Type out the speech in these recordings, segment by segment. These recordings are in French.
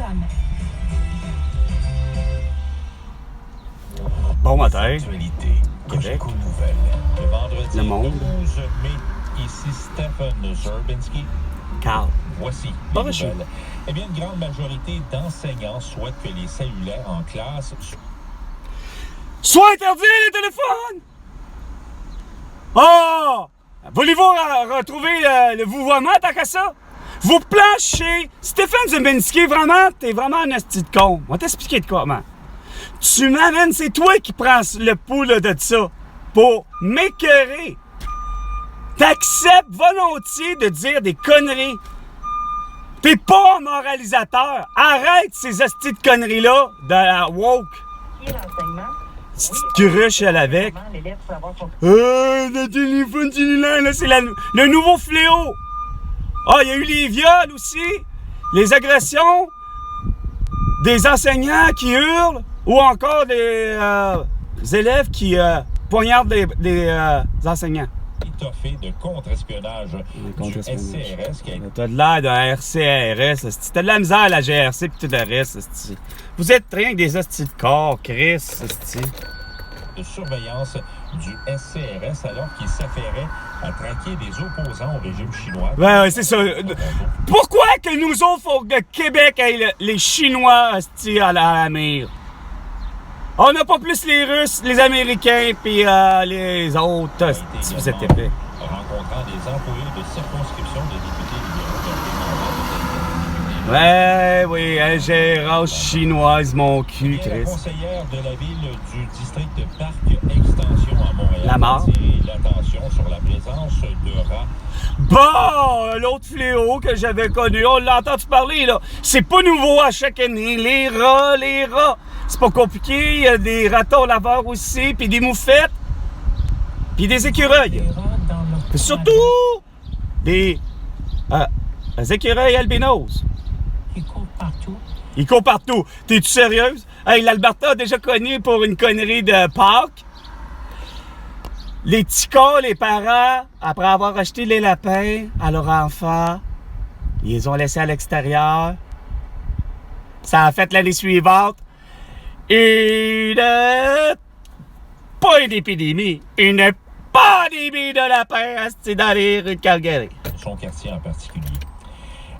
femmes. Bon matin. Actualité, Québec. Cogeco Nouvelles. Le vendredi Le monde. 12 mai, ici Stephen Zerbinski. Carl. Voici Pas les reçu. nouvelles. Eh bien, une grande majorité d'enseignants souhaitent que les cellulaires en classe Soit interdit les téléphones! Oh! Voulez-vous retrouver le vouvoiement tant qu'à ça? Vous planchez! Stéphane Zerbinski, vraiment, t'es vraiment un asti de con. On va t'expliquer de quoi, man. Tu m'amènes, c'est toi qui prends le pouls là, de ça pour m'écœurer. T'acceptes volontiers de dire des conneries. T'es pas un moralisateur. Arrête ces astis de conneries-là de la woke. Petite cruche, elle avec. Le téléphone cellulaire, là, c'est le nouveau fléau. Ah, il y a eu les viols aussi. Les agressions. Des enseignants qui hurlent. Ou encore des élèves qui poignardent des enseignants. étoffées de contre-espionnage du SCRS qui a été... T'as de l'air d'un RCRS, esti. T'as de la misère à la GRC pis tout le reste, esti. Vous êtes rien que des hosties de corps, Chris, esti. de surveillance du SCRS alors qu'il s'affairait à traquer des opposants au régime chinois. Ouais, c'est ça. Pourquoi que nous autres, faut que Québec ait les Chinois, esti, à la mire? On n'a pas plus les Russes, les Américains, puis les autres, esti, vous êtes épais. Rencontrant des employés de circonscription de députés libéraux. Ouais, oui, ingérence chinoise, mon cul, La Chris. conseillère de la ville du district de Parc Extension à Montréal La mort. a attiré l'attention sur la présence de rats. Bon, l'autre fléau que j'avais connu, on l'a entendu parler, là. C'est pas nouveau à chaque année. Les rats. C'est pas compliqué. Il y a des ratons laveurs aussi, puis des moufettes, puis des écureuils. Puis surtout, des écureuils albinos. Ils courent partout. Ils courent partout. T'es-tu sérieuse? Hey, l'Alberta a déjà connu pour une connerie de Pâques. Les petits cons, les parents, après avoir acheté les lapins à leur enfant, ils les ont laissés à l'extérieur. Ça a fait l'année suivante pas une épidémie, une pandémie de lapins asti, dans les rues de Calgary. Son quartier en particulier.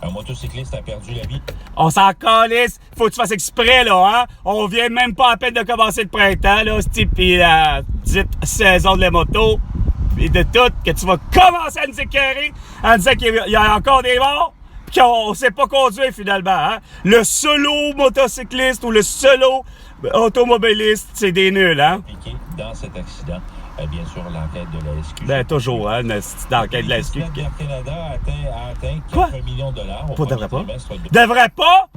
Un motocycliste a perdu la vie. On s'en calisse. Faut que tu fasses exprès, là, hein? On vient même pas à peine de commencer le printemps, là, pis la dite saison de la moto. Et de tout, que tu vas commencer à nous écœurer en disant qu'il y a encore des morts, pis qu'on sait pas conduire, finalement, hein? Le solo motocycliste ou le solo automobiliste, c'est des nuls, hein? Impliqué dans cet accident. Bien sûr, l'enquête de la SQ. Ben, toujours, hein, une petite enquête de la SQ. Air Canada a atteint Quoi? 4 millions de dollars au Pas premier devrait pas. trimestre de... Devrait pas?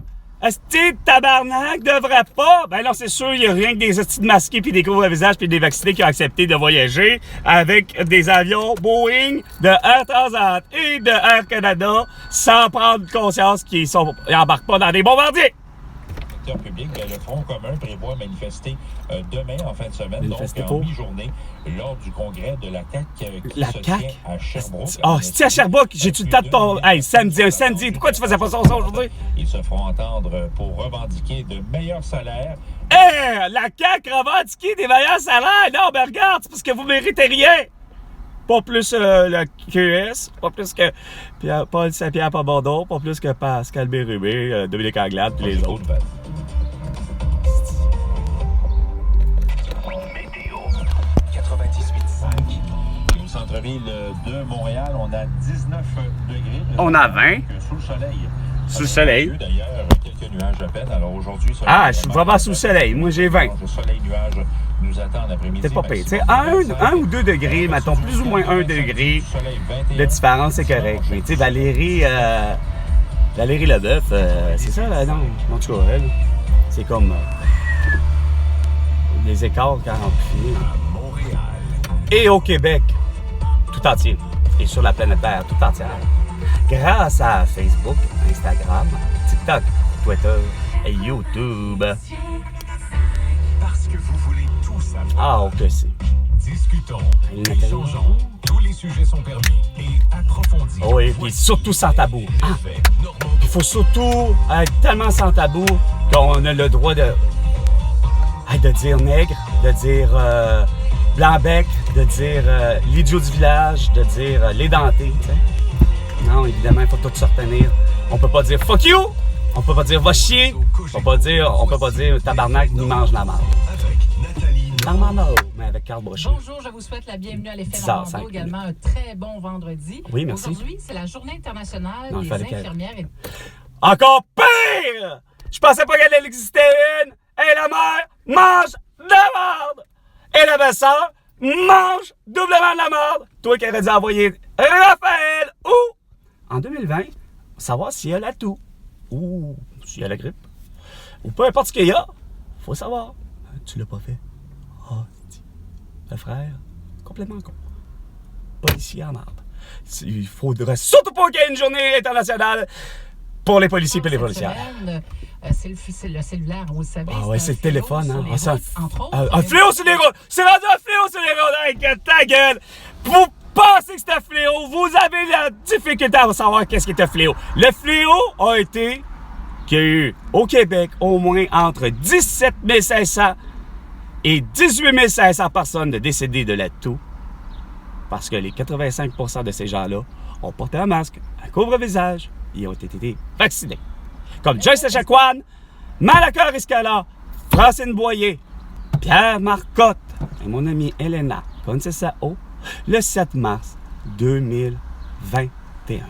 Esti de tabarnak, devrait pas? Ben non, c'est sûr, il n'y a rien que des estis de masqués puis des couvre-visage puis des vaccinés qui ont accepté de voyager avec des avions Boeing de Air Transat et de Air Canada sans prendre conscience qu'ils embarquent pas dans des bombardiers. Public, le Front commun prévoit manifester demain en fin de semaine, Manifester donc en pour? mi-journée, lors du congrès de la CAQ qui La se CAQ? tient à Sherbrooke. Ah, c'est à Sherbrooke, j'ai-tu le temps de ton... Hey, samedi, pourquoi tu faisais pas ça aujourd'hui? Ils se feront entendre pour revendiquer de meilleurs salaires. Hey, la CAQ revendiquait des meilleurs salaires! Non, ben regarde, c'est parce que vous méritez rien! Pas plus le QS, pas plus que Paul Saint-Pierre Pabordon, pas plus que Pascal Bérubé, Dominique Anglade, puis les autres. Météo 98.5. Au centre-ville de Montréal, on a 19 degrés. On a 20. Sous le soleil. Sous le soleil. D'ailleurs, quelques nuages à peine. Alors aujourd'hui, Ah, je suis vraiment sous le soleil. Moi, j'ai 20. Le soleil nuage nous attend l'après-midi. C'est pas pire. Tu sais, 1 ou 2 degrés, mettons, plus ou moins 1 degré de différence, c'est correct. Mais tu sais, Valérie Leboeuf, c'est ça, là, non? En tout cas, elle, c'est comme les écarts quand on Montréal. et au Québec, tout entier, et sur la planète Terre tout entière. Grâce à Facebook, Instagram, TikTok, Twitter et YouTube. Parce que vous voulez tout savoir. Ah, ok, c'est. Discutons, Nathalie. échangeons, tous les sujets sont permis et approfondis. Oui, puis surtout sans tabou. Ah, Les faits normaux puis faut surtout être tellement sans tabou qu'on a le droit de dire nègre, de dire blanc-bec, de dire l'idiot du village, de dire l'édenté, tu sais. Non, évidemment, il faut tout se retenir. On peut pas dire fuck you, on peut pas dire va chier, on peut pas dire tabarnak ni mange la marde. Avec Nathalie Normando, mais avec Carl Brochet. Bonjour, je vous souhaite la bienvenue à l'effet 10 heures, Normando, 5 également un très bon vendredi. Oui, merci. Aujourd'hui, c'est la journée internationale Non, il des fallait qu'elle- infirmières et Encore pire! Je pensais pas qu'elle allait exister une! Et la mère mange de la merde! Et la belle-sœur mange doublement de la merde! Toi qui aurais dû envoyer Raphaël ou, en 2020, savoir s'il y a la toux, ou s'il y a la grippe, ou peu importe ce qu'il y a, faut savoir. Tu l'as pas fait. Ah, le frère, complètement con. Policier en marde. Il faudrait surtout pas qu'il y ait une journée internationale pour les policiers et les cette policières. semaine, c'est le cellulaire, vous le savez. Ah ouais, c'est le un fléau téléphone, sur hein. les Ah, ça- routes, entre autres. un fléau sur les routes! C'est rendu un fléau sur les routes! Hey, que ta gueule! Vous pensez que c'est un fléau, vous avez la difficulté à savoir qu'est-ce qui est un fléau. Le fléau a été qu'il y a eu au Québec au moins entre 17 500 et 18 500 personnes de décédées de la toux. Parce que les 85% de ces gens-là ont porté un masque, un couvre-visage et ont été vaccinés. Comme Joyce Echaquan, Malaka Riscala, Francine Boyer, Pierre Marcotte et mon amie Elena Concesao le 7 mars 2021.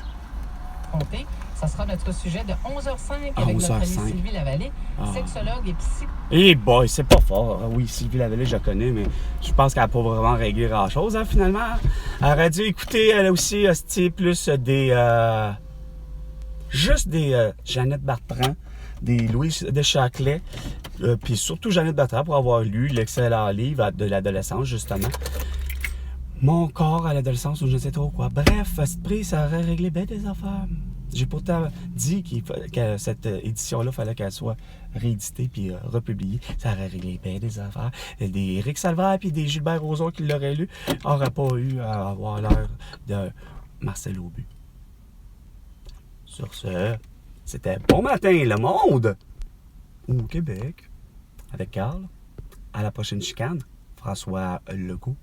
Comptez. Ça sera notre sujet de 11h05 À avec notre amie 11h05. Sylvie Lavallée, sexologue et psy. Eh boy, c'est pas fort. Oui, Sylvie Lavallée, je la connais, mais je pense qu'elle n'a pas vraiment réglé grand-chose, hein, finalement. Elle aurait dû écouter, elle aussi, plus des... juste des Jeannette Bertrand, des Louis Deschâtelet, puis surtout Jeannette Bertrand pour avoir lu l'excellent livre de l'adolescence, justement. Mon corps à l'adolescence ou je ne sais trop quoi. Bref, à ce prix, ça aurait réglé bien des affaires. J'ai pourtant dit que cette édition-là, fallait qu'elle soit rééditée puis republiée. Ça aurait réglé bien des affaires. Des Éric Salvaire puis des Gilbert Rozon qui l'auraient lu n'auraient pas eu à avoir l'heure de Marcel Aubu. Sur ce, c'était Bon matin, le monde! Au Québec, avec Carl. À la prochaine chicane, François Legault.